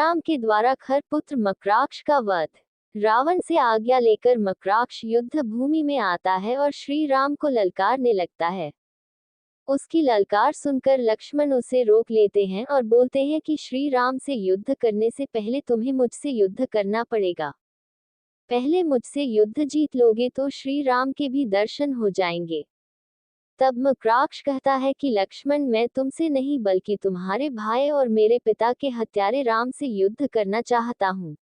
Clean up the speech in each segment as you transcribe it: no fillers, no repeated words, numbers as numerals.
राम के द्वारा खरपुत्र मकराक्ष का वध। रावण से आज्ञा लेकर मकराक्ष युद्ध भूमि में आता है और श्री राम को ललकारने लगता है। उसकी ललकार सुनकर लक्ष्मण उसे रोक लेते हैं और बोलते हैं कि श्री राम से युद्ध करने से पहले तुम्हें मुझसे युद्ध करना पड़ेगा। पहले मुझसे युद्ध जीत लोगे तो श्री राम के भी दर्शन हो जाएंगे। तब मकराक्ष कहता है कि लक्ष्मण, मैं तुमसे नहीं बल्कि तुम्हारे भाई और मेरे पिता के हत्यारे राम से युद्ध करना चाहता हूँ।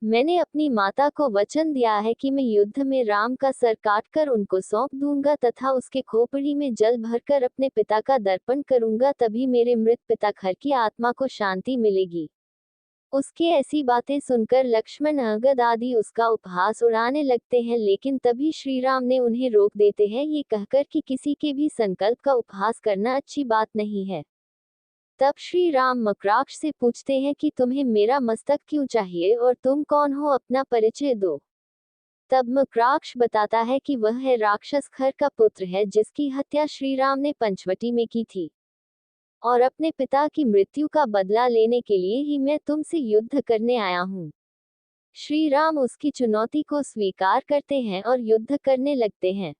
मैंने अपनी माता को वचन दिया है कि मैं युद्ध में राम का सर काटकर उनको सौंप दूंगा तथा उसके खोपड़ी में जल भरकर अपने पिता का दर्पण करूंगा, तभी मेरे मृत पिता खर की आत्मा को शांति मिलेगी। उसकी ऐसी बातें सुनकर लक्ष्मण अंगद आदि उसका उपहास उड़ाने लगते हैं, लेकिन तभी श्री राम ने उन्हें रोक देते हैं, ये कहकर कि किसी के भी संकल्प का उपहास करना अच्छी बात नहीं है। तब श्री राम मकराक्ष से पूछते हैं कि तुम्हें मेरा मस्तक क्यों चाहिए और तुम कौन हो, अपना परिचय दो। तब मकराक्ष बताता है कि वह है राक्षस खर का पुत्र है, जिसकी हत्या श्री राम ने पंचवटी में की थी, और अपने पिता की मृत्यु का बदला लेने के लिए ही मैं तुमसे युद्ध करने आया हूँ। श्री राम उसकी चुनौती को स्वीकार करते हैं और युद्ध करने लगते हैं।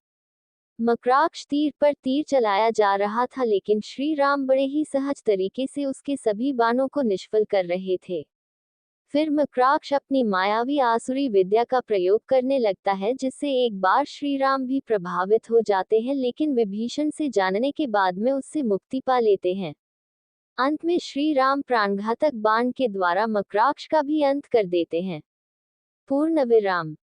मकराक्ष तीर पर तीर चलाया जा रहा था, लेकिन श्री राम बड़े ही सहज तरीके से उसके सभी बाणों को निष्फल कर रहे थे। फिर मकराक्ष अपनी मायावी आसुरी विद्या का प्रयोग करने लगता है, जिससे एक बार श्री राम भी प्रभावित हो जाते हैं, लेकिन विभीषण से जानने के बाद में उससे मुक्ति पा लेते हैं। अंत में श्री राम प्राणघातक बाण के द्वारा मकराक्ष का भी अंत कर देते हैं। पूर्ण विराम।